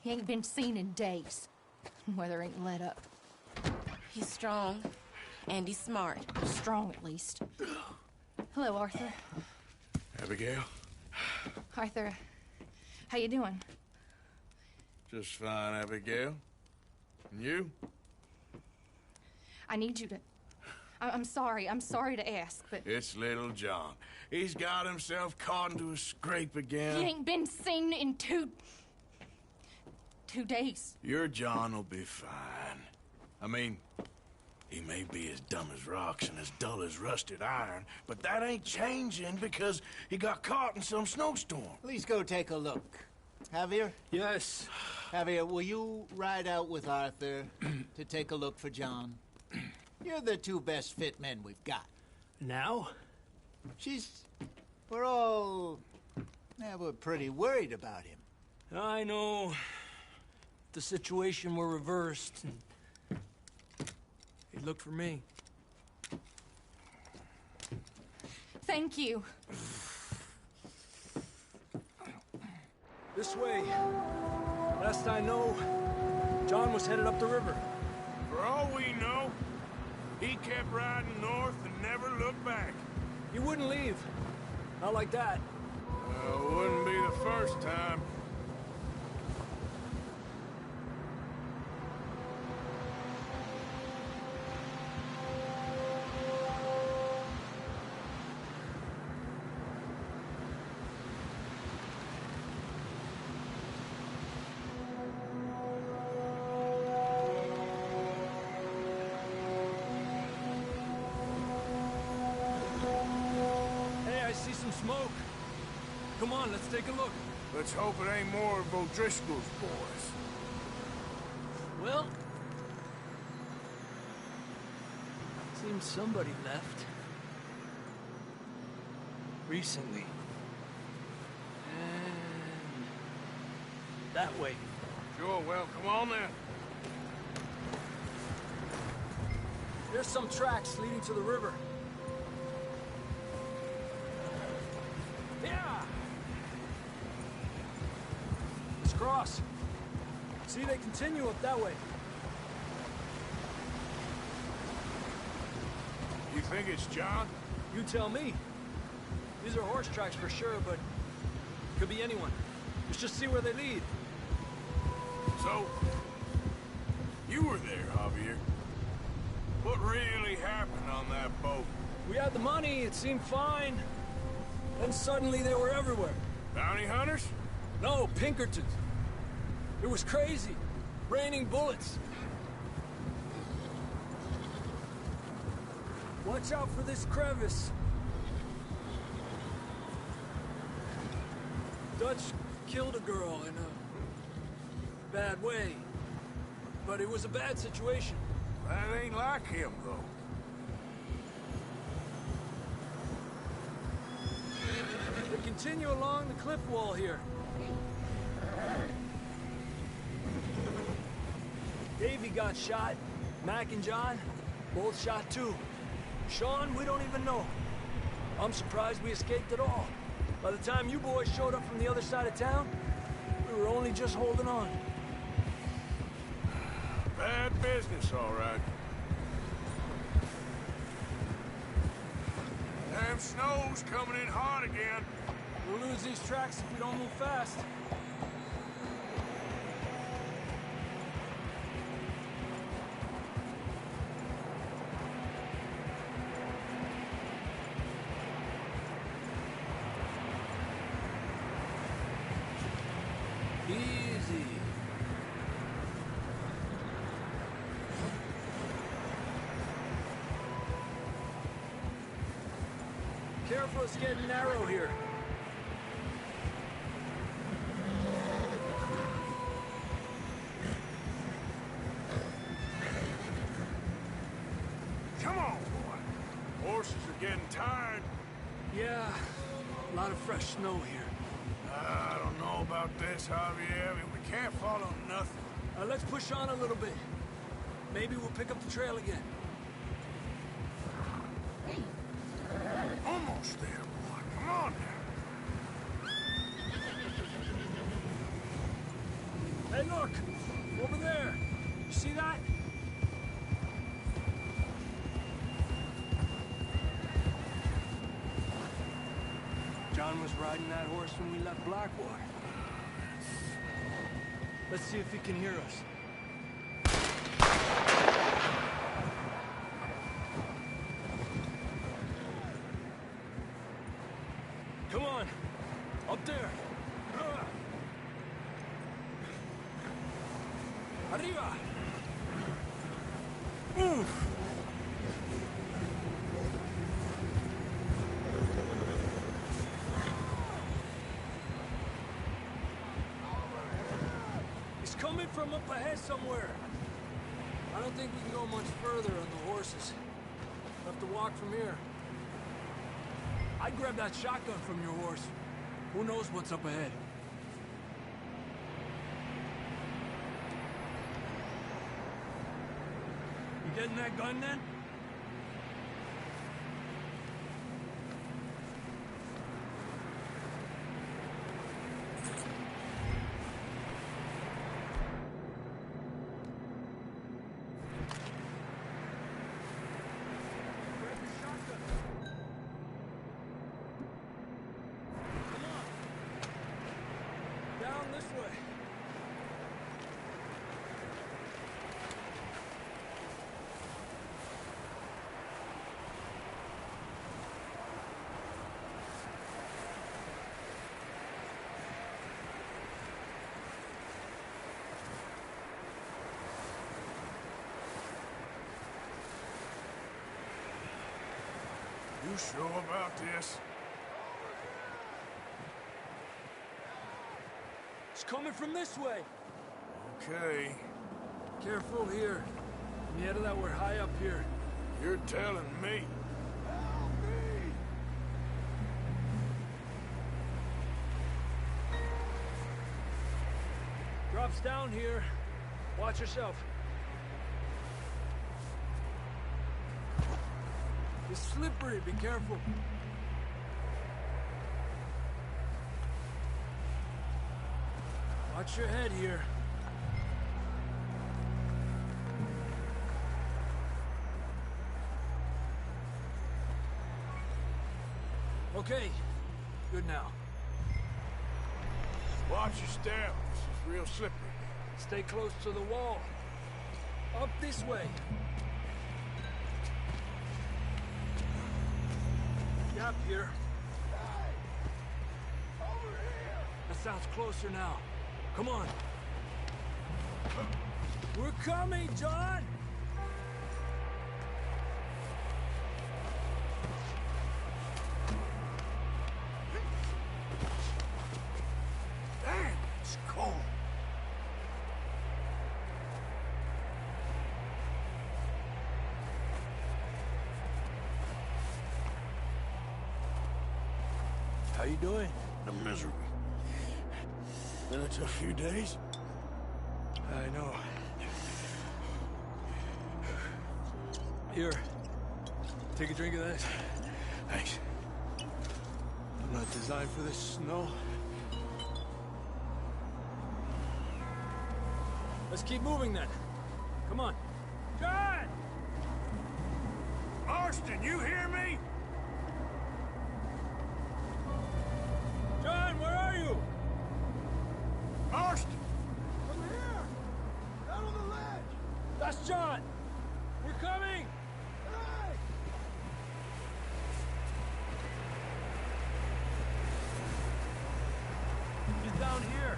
He ain't been seen in days. Weather ain't let up. He's strong, and he's smart. Strong, at least. Hello, Arthur. Abigail? Arthur, how you doing? Just fine, Abigail. And you? I need you to... I'm sorry to ask, but... It's little John. He's got himself caught into a scrape again. He ain't been seen in two days. Your John will be fine. I mean, he may be as dumb as rocks and as dull as rusted iron, but that ain't changing because he got caught in some snowstorm. Please go take a look. Javier? Yes. Javier, will you ride out with Arthur to take a look for John? You're the two best fit men we've got. Now? We're pretty worried about him. I know. The situation were reversed, and he looked for me. Thank you. This way. Last I know, John was headed up the river. For all we know, he kept riding north and never looked back. He wouldn't leave. Not like that. Wouldn't be the first time. Smoke. Come on, let's take a look. Let's hope it ain't more of O'Driscoll's boys. Well, seems somebody left. Recently. And that way. Sure, well, come on then. There's some tracks leading to the river. Yeah! Let's cross. See, they continue up that way. You think it's John? You tell me. These are horse tracks for sure, but could be anyone. Let's just see where they lead. So, you were there, Javier. What really happened on that boat? We had the money, it seemed fine. Then suddenly they were everywhere. Bounty hunters? No, Pinkertons. It was crazy. Raining bullets. Watch out for this crevice. Dutch killed a girl in a bad way. But it was a bad situation. That ain't like him, though. They continue along the cliff wall here. Davey got shot. Mac and John, both shot too. Sean, we don't even know. I'm surprised we escaped at all. By the time you boys showed up from the other side of town, we were only just holding on. Bad business, all right. Damn snow's coming in hard again. We'll lose these tracks if we don't move fast. Easy. Careful, it's getting narrow here. Come on, boy. Horses are getting tired. Yeah, a lot of fresh snow here. I don't know about this, Javier. I mean, we can't follow nothing. Let's push on a little bit. Maybe we'll pick up the trail again. Almost there, boy. Come on now. Hey, look! Over there! You see that? John was riding that horse when we left Blackwater. Let's see if he can hear us. Come on! Up there! Arriba! Oof! He's coming from up ahead somewhere. I don't think we can go much further on the horses. We'll have to walk from here. I'd grab that shotgun from your horse. Who knows what's up ahead? You getting that gun then? Grab the shotgun. Come on. Down this way. You sure about this? It's coming from this way. Okay. Careful here. Yeah, that we're high up here. You're telling me. Drops down here. Watch yourself. It's slippery, be careful. Watch your head here. Okay, good now. Watch your step. This is real slippery. Stay close to the wall. Up this way. Gap here. That sounds closer now. Come on. We're coming, John! Damn, it's cold. How you doing? I'm miserable. Been a tough few days. I know. Here. Take a drink of this. Thanks. I'm not designed for this snow. Let's keep moving then. Come on. John! Marston, you hear me? John, where are you? Marston! Over here! Down on the ledge! That's John! We're coming! Hey! He's down here.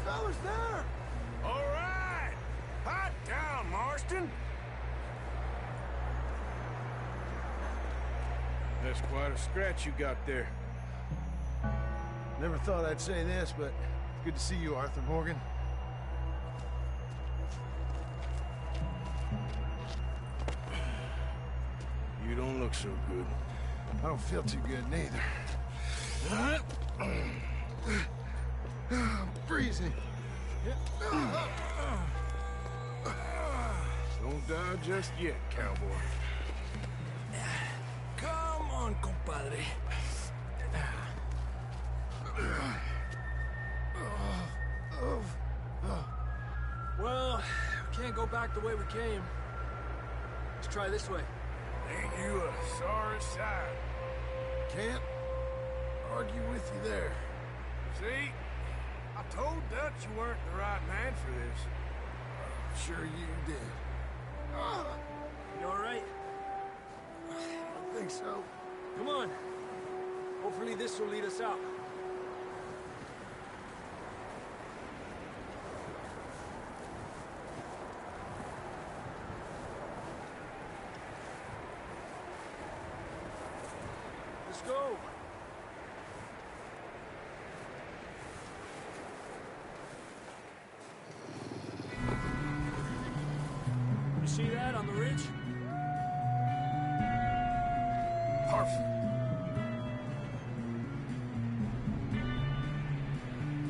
Fella's there! All right! Hot down, Marston! That's quite a scratch you got there. Never thought I'd say this, but it's good to see you, Arthur Morgan. You don't look so good. I don't feel too good, neither. I'm freezing. Don't die just yet, cowboy. Come on, compadre. can't go back the way we came. Let's try this way. Ain't you a sorry sight? Can't argue with you there. See? I told Dutch you weren't the right man for this. Sure you did. You all right? I don't think so. Come on. Hopefully this will lead us out. Let's go. You see that on the ridge? Perfect.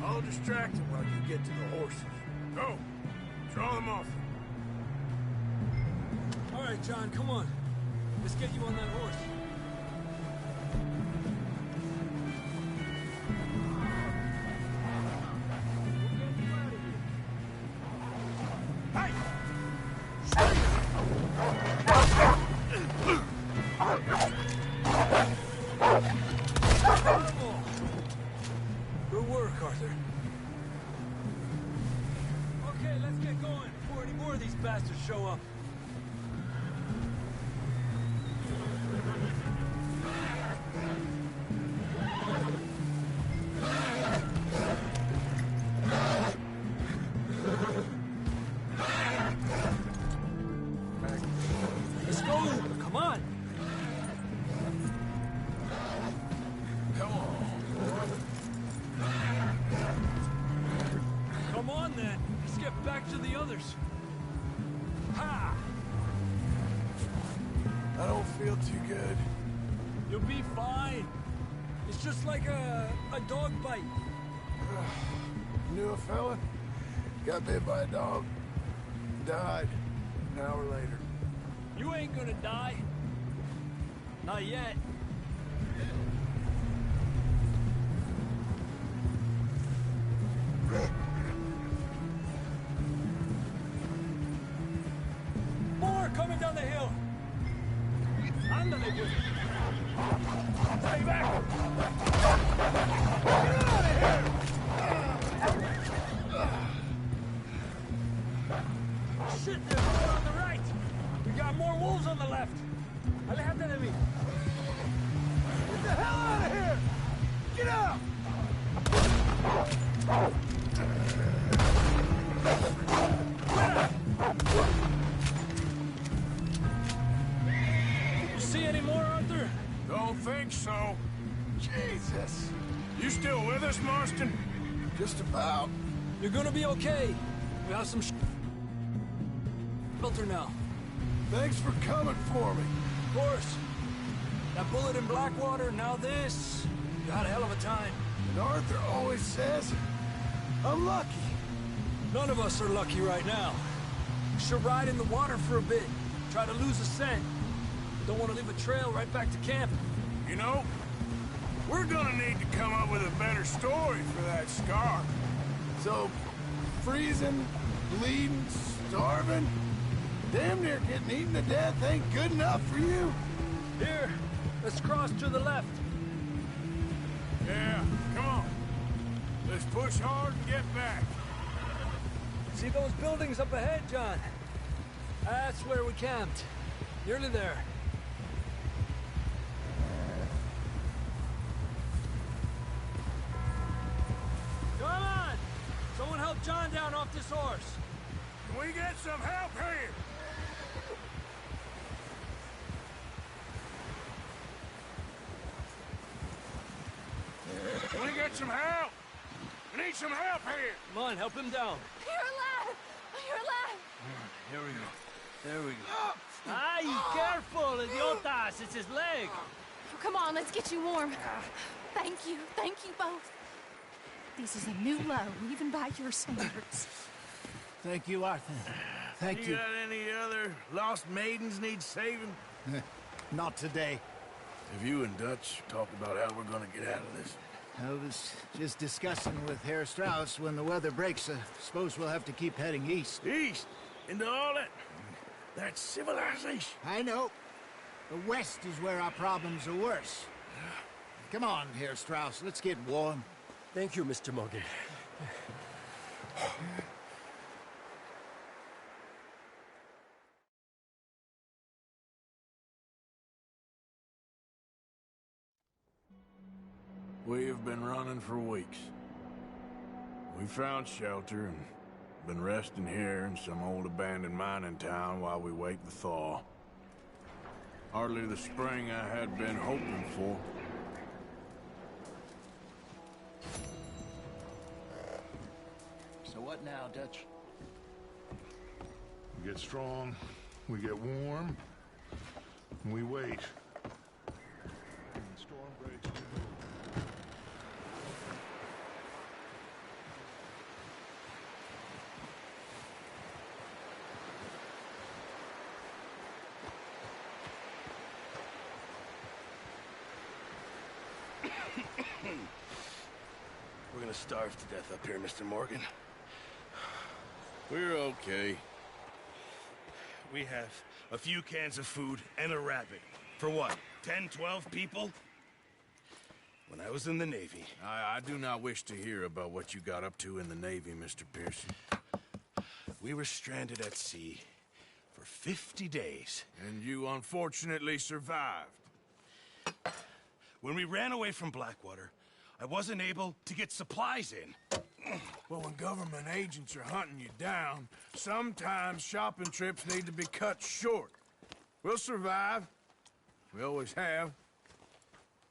I'll distract him while you get to the horses. Go. Draw them off. All right, John, come on. Let's get you on that horse. Good work, Arthur. Okay, let's get going before any more of these bastards show up. Let's go! Come on! Come on. Come on, then. Let's get back to the others. Ha! I don't feel too good. You'll be fine. It's just like a dog bite. Knew a fella? Got bit by a dog. Died an hour later. You ain't gonna die. Not yet. More coming down the hill. Ándale, pues. Stay back! Shit, there's one on the right. We got more wolves on the left. Aléjate de mí. Get the hell out of here! Get out! You see any more, Arthur? Don't think so. Jesus. You still with us, Marston? Just about. You're gonna be okay. We have some shelter now. Thanks for coming for me. Of course. That bullet in Blackwater, now this. You had a hell of a time. And Arthur always says, I'm lucky. None of us are lucky right now. We should ride in the water for a bit. Try to lose a scent. Don't want to leave a trail right back to camp. You know, we're gonna need to come up with a better story for that scar. So, freezing, bleeding, starving, damn near getting eaten to death ain't good enough for you? Here, let's cross to the left. Yeah, come on. Let's push hard and get back. See those buildings up ahead, John? That's where we camped. Nearly there. Come on! Someone help John down off this horse. Can we get some help here? Can we get some help? We need some help here. Come on, help him down. You're alive! You're alive! Here we go. There we go. Ay, careful, idiotas! It's his leg. Come on, let's get you warm. Thank you both. This is a new low, even by your standards. Thank you, Arthur. Thank you. You got any other lost maidens need saving? Not today. Have you and Dutch talked about how we're gonna get out of this? I was just discussing with Herr Strauss when the weather breaks. Suppose we'll have to keep heading east. East? into all that civilization. I know. The West is where our problems are worse. Come on here, Strauss. Let's get warm. Thank you, Mr. Morgan. We have been running for weeks. We found shelter and been resting here in some old abandoned mining town while we wait the thaw. Hardly the spring I had been hoping for. So what now, Dutch? We get strong, we get warm, and we wait. When the storm breaks, we move. We're gonna starve to death up here, Mr. Morgan. We're okay. We have a few cans of food and a rabbit. For what, 10, 12 people? When I was in the Navy... I do not wish to hear about what you got up to in the Navy, Mr. Pearson. We were stranded at sea for 50 days. And you unfortunately survived. When we ran away from Blackwater, I wasn't able to get supplies in. Well, when government agents are hunting you down, sometimes shopping trips need to be cut short. We'll survive. We always have.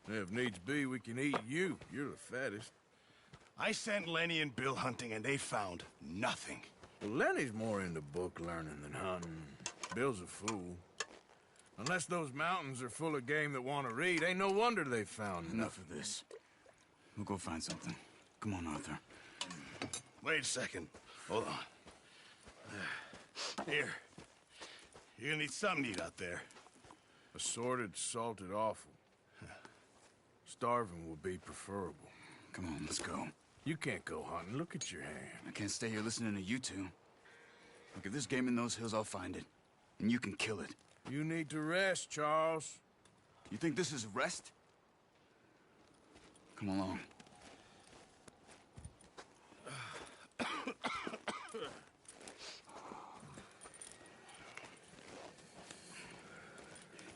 If needs be, we can eat you. You're the fattest. I sent Lenny and Bill hunting, and they found nothing. Well, Lenny's more into book learning than hunting. Bill's a fool. Unless those mountains are full of game that want to read, ain't no wonder they found Enough of this. We'll go find something. Come on, Arthur. Wait a second. Hold on. Here. You're gonna need something to eat out there. Assorted, salted offal. Starving would be preferable. Come on, let's go. You can't go hunting. Look at your hand. I can't stay here listening to you two. Look, if there's game in those hills, I'll find it. And you can kill it. You need to rest, Charles. You think this is rest? Come along.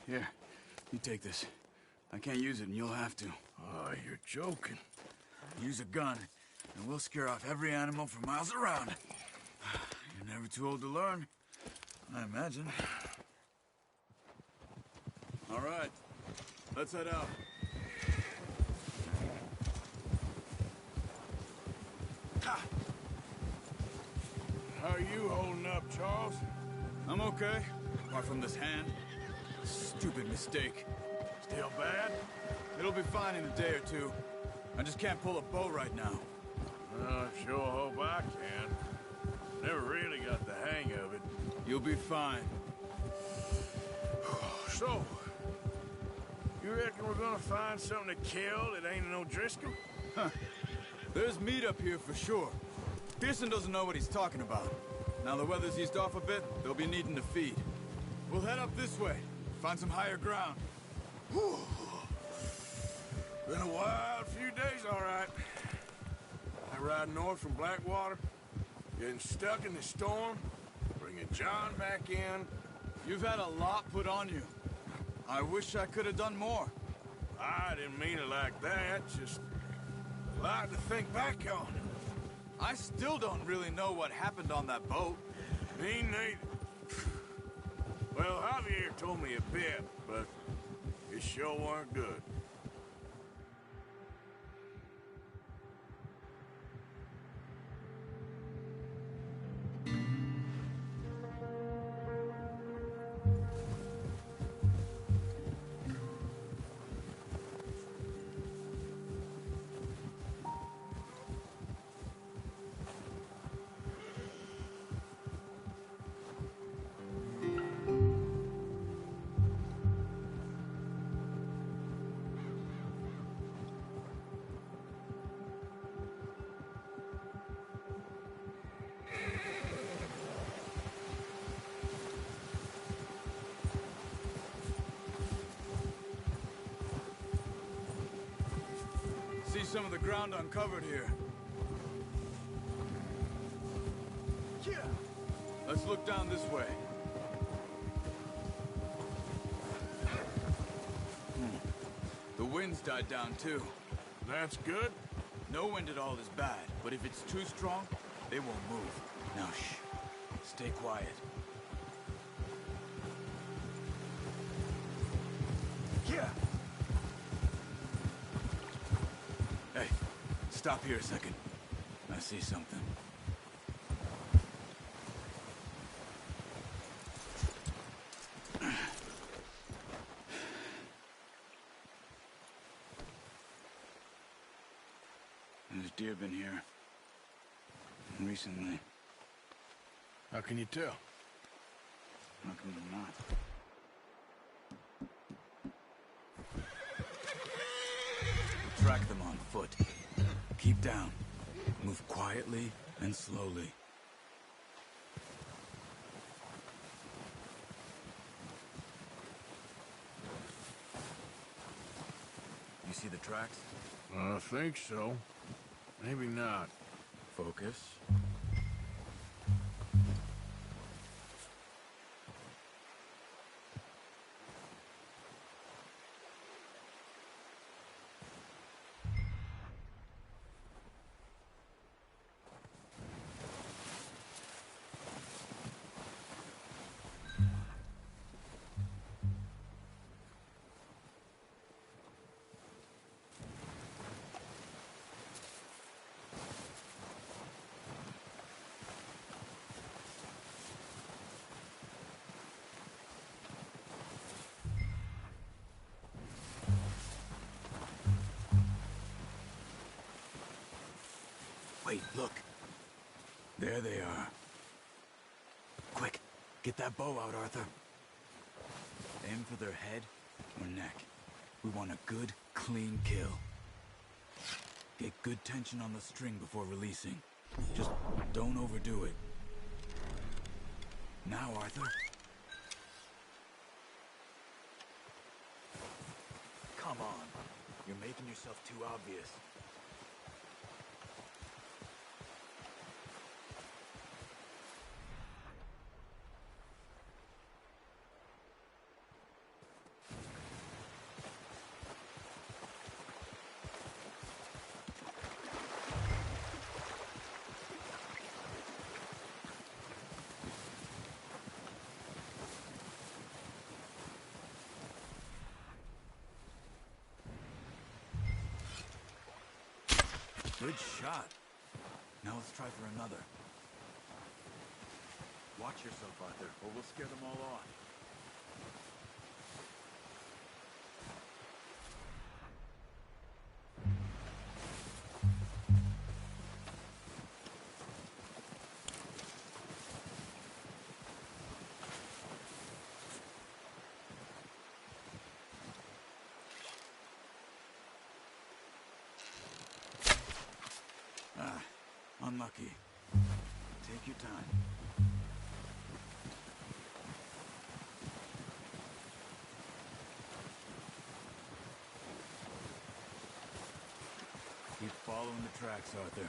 Here, you take this. I can't use it, and you'll have to. Oh, you're joking. Use a gun, and we'll scare off every animal for miles around. You're never too old to learn, I imagine. All right, let's head out. How are you holding up, Charles? I'm okay, apart from this hand. Stupid mistake. Still bad? It'll be fine in a day or two. I just can't pull a bow right now. I sure hope I can. Never really got the hang of it. You'll be fine. So, you reckon we're gonna find something to kill that ain't no Driscoll? Huh. There's meat up here for sure. Pearson doesn't know what he's talking about. Now the weather's eased off a bit, they'll be needing to feed. We'll head up this way, find some higher ground. Whew. Been a wild few days, all right. I ride north from Blackwater, getting stuck in the storm, bringing John back in. You've had a lot put on you. I wish I could have done more. I didn't mean it like that, just a lot to think back on. I still don't really know what happened on that boat. Me neither. Well, Javier told me a bit, but it sure weren't good. some of the ground uncovered here. Yeah. Let's look down this way. The wind's died down too. That's good. No wind at all is bad, but if it's too strong, they won't move. Now shh. Stay quiet. Yeah. Hey, stop here a second. I see something. There's deer been here. Recently. How can you tell? How come they're not? Track them on foot. Keep down. Move quietly and slowly. You see the tracks? I think so. Maybe not. Focus. Wait, look. There they are. Quick, get that bow out, Arthur. Aim for their head or neck. We want a good, clean kill. Get good tension on the string before releasing. Just don't overdo it. Now, Arthur. Come on. You're making yourself too obvious. Good shot. Now let's try for another. Watch yourself, Arthur, or we'll scare them all off. Unlucky. Take your time. Keep following the tracks, Arthur.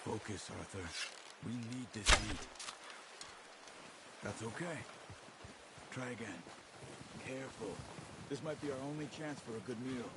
Focus, Arthur. We need this heat. That's okay. Try again. Careful. This might be our only chance for a good meal.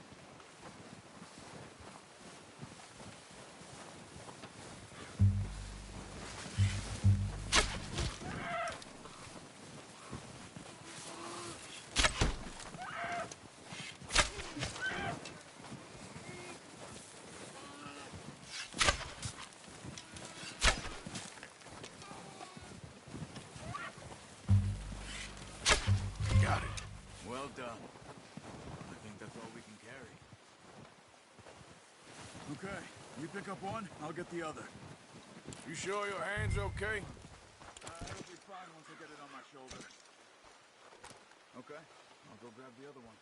Well done. I think that's all we can carry. Okay, You pick up one, I'll get the other. You sure your hand's okay? It'll be fine once I get it on my shoulder. Okay, I'll go grab the other one.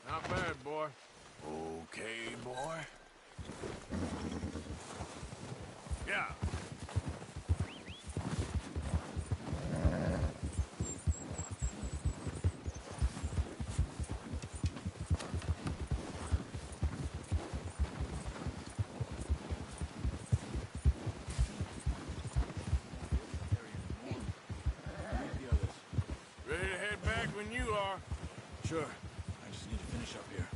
Not bad, boy. Okay, boy. Yeah. Ready to head back when you are. Sure. I just need to finish up here.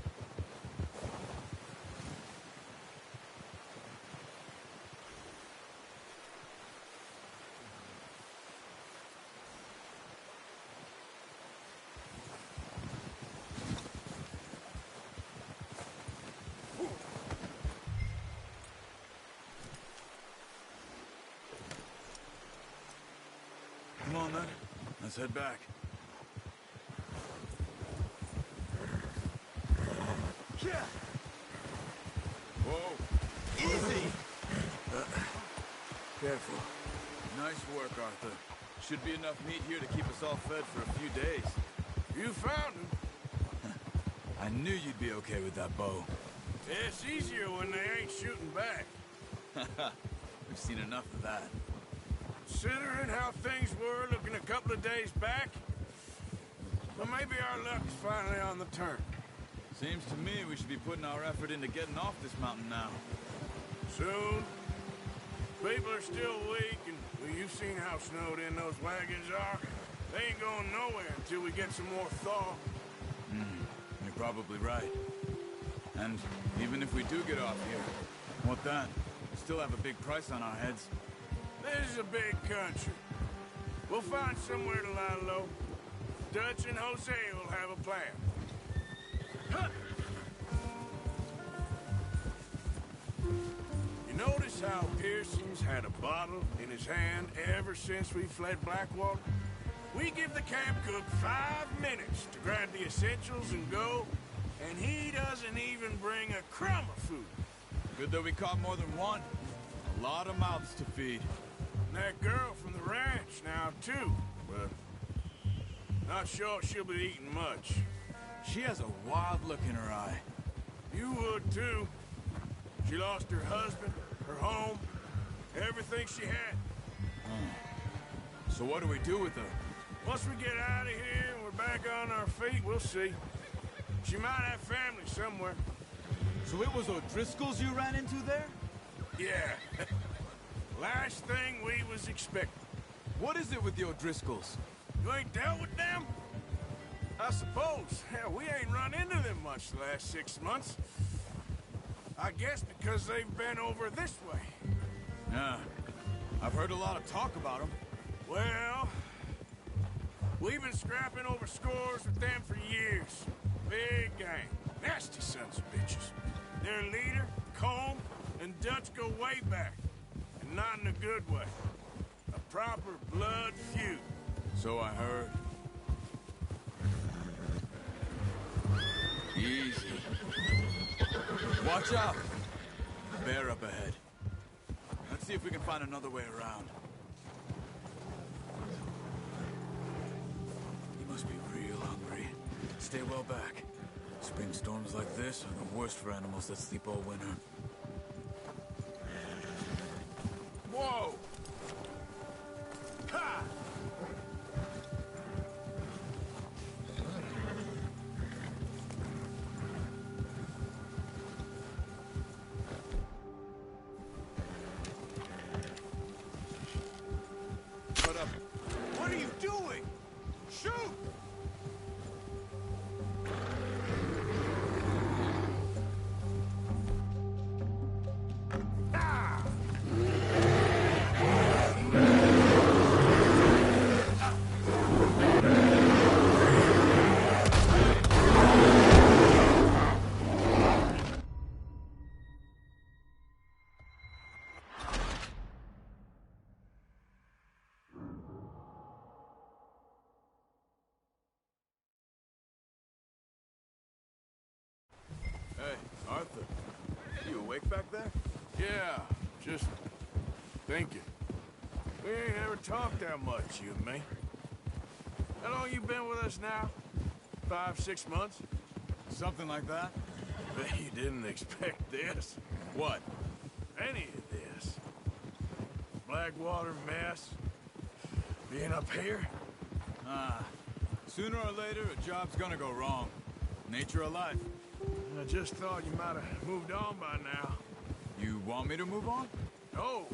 Come on, then. Let's head back. Whoa. Easy! Careful. Nice work, Arthur. Should be enough meat here to keep us all fed for a few days. You found him. I knew you'd be okay with that bow. It's easier when they ain't shooting back. We've seen enough of that. Considering how things were looking a couple of days back, well, maybe our luck's finally on the turn. Seems to me we should be putting our effort into getting off this mountain now. Soon. People are still weak, and well, you've seen how snowed in those wagons are. They ain't going nowhere until we get some more thaw. You're probably right. And even if we do get off here, what then? We still have a big price on our heads. This is a big country. We'll find somewhere to lie low. Dutch and Jose will have a plan. Huh. You notice how Pearson's had a bottle in his hand ever since we fled Blackwater? We give the camp cook 5 minutes to grab the essentials and go, and he doesn't even bring a crumb of food. Good that we caught more than one. A lot of mouths to feed. And that girl from the ranch now, too. But not sure she'll be eating much. She has a wild look in her eye. You would, too. She lost her husband, her home, everything she had. So what do we do with her? Once we get out of here and we're back on our feet, we'll see. She might have family somewhere. So it was O'Driscoll's you ran into there? Yeah. Last thing we was expecting. What is it with the O'Driscolls? You ain't dealt with them? I suppose. Hell, we ain't run into them much the last 6 months. I guess because they've been over this way. Yeah. I've heard a lot of talk about them. Well, we've been scrapping over scores with them for years. Big gang. Nasty sons of bitches. Their leader, Combe, and Dutch go way back. And not in a good way. A proper blood feud. So I heard. Easy. Watch out! Bear up ahead. Let's see if we can find another way around. You must be real hungry. Stay well back. Spring storms like this are the worst for animals that sleep all winter. Whoa! Ha! Shut up. What are you doing? Shoot! Arthur, you awake back there? Yeah, just thinking. We ain't ever talked that much, you and me. How long you been with us now? 5, 6 months? Something like that? Bet you didn't expect this. What? Any of this. Blackwater mess. Being up here? Sooner or later, a job's gonna go wrong. Nature of life. I just thought you might have moved on by now. You want me to move on? No.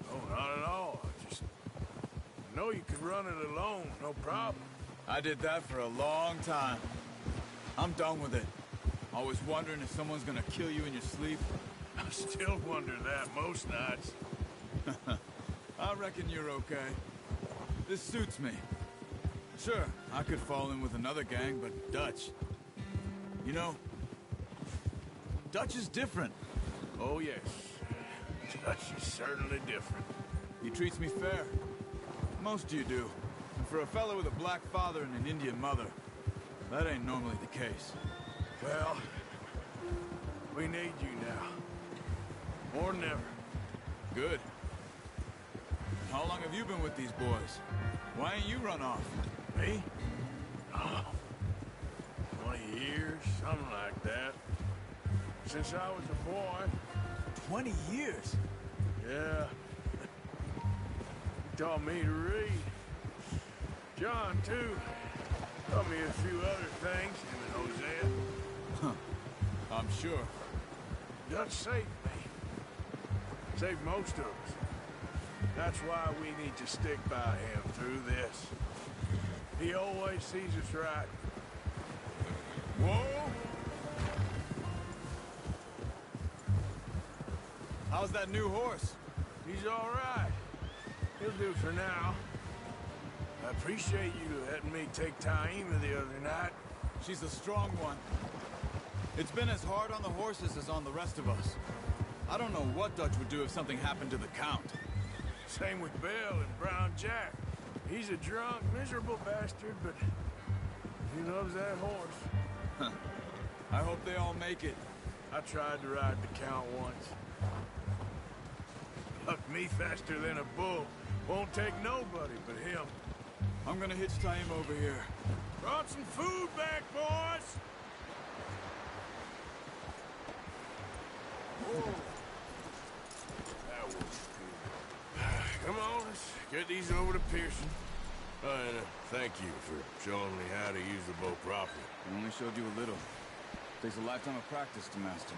No, not at all. I know you could run it alone, no problem. I did that for a long time. I'm done with it. Always wondering if someone's gonna kill you in your sleep. I still wonder that most nights. I reckon you're okay. This suits me. Sure, I could fall in with another gang, but Dutch... You know, Dutch is different. Oh, yes. Dutch is certainly different. He treats me fair. Most of you do. And for a fella with a black father and an Indian mother, that ain't normally the case. Well, we need you now. More than ever. Good. How long have you been with these boys? Why ain't you run off? Me? Oh, 20 years, something like that. Since I was a boy. 20 years? Yeah. He taught me to read. John, too. Taught me a few other things, him and Hosea. Huh. I'm sure. Dutch saved me. Saved most of us. That's why we need to stick by him through this. He always sees us right. Whoa! How's that new horse? He's all right. He'll do for now. I appreciate you letting me take Taima the other night. She's a strong one. It's been as hard on the horses as on the rest of us. I don't know what Dutch would do if something happened to the Count. Same with Bill and Brown Jack. He's a drunk, miserable bastard, but he loves that horse. I hope they all make it. I tried to ride the Count once. Bucked me faster than a bull. Won't take nobody but him. I'm gonna hitch Taima over here. Brought some food back, boys! Whoa. That was good. Come on, let's get these over to Pearson. And thank you for showing me how to use the bow properly. I only showed you a little. Takes a lifetime of practice to master.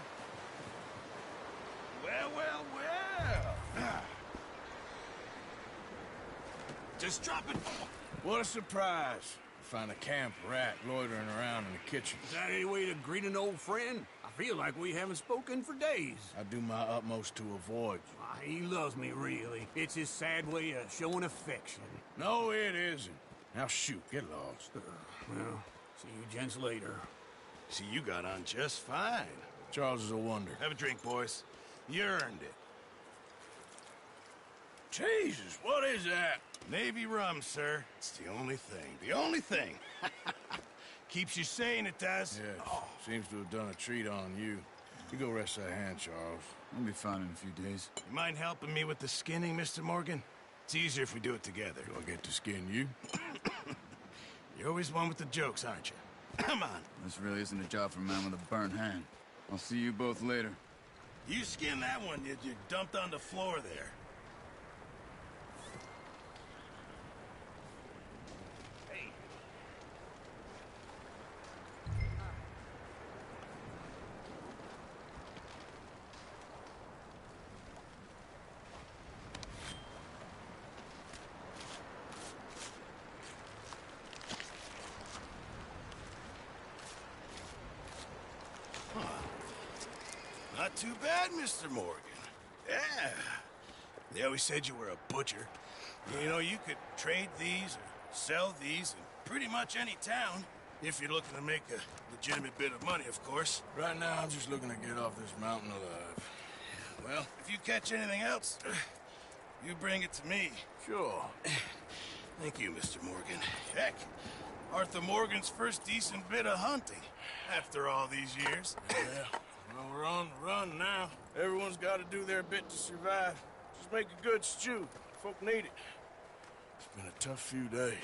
Well, well, well. Just drop it. What a surprise. Find a camp rat loitering around in the kitchen. Is that any way to greet an old friend? I feel like we haven't spoken for days. I do my utmost to avoid you. He loves me, really. It's his sad way of showing affection. No, it isn't. Now shoot, get lost. Well, see you gents later. See, you got on just fine. Charles is a wonder. Have a drink, boys. You earned it. Jesus, what is that? Navy rum, sir. It's the only thing. The only thing. Keeps you sane, it does. Yes, seems to have done a treat on you. You go rest that hand, Charles. I'll be fine in a few days. You mind helping me with the skinning, Mr. Morgan? It's easier if we do it together. Do I get to skin you? You're always one with the jokes, aren't you? Come on. This really isn't a job for a man with a burnt hand. I'll see you both later. You skinned that one you dumped on the floor there. Not too bad, Mr. Morgan. Yeah. They always said you were a butcher. You know, you could trade these or sell these in pretty much any town, if you're looking to make a legitimate bit of money, of course. Right now, I'm just looking to get off this mountain alive. Well, if you catch anything else, you bring it to me. Sure. Thank you, Mr. Morgan. Heck, Arthur Morgan's first decent bit of hunting, after all these years. Yeah, Well, we're on the run now. Everyone's got to do their bit to survive. Just make a good stew. Folk need it. It's been a tough few days.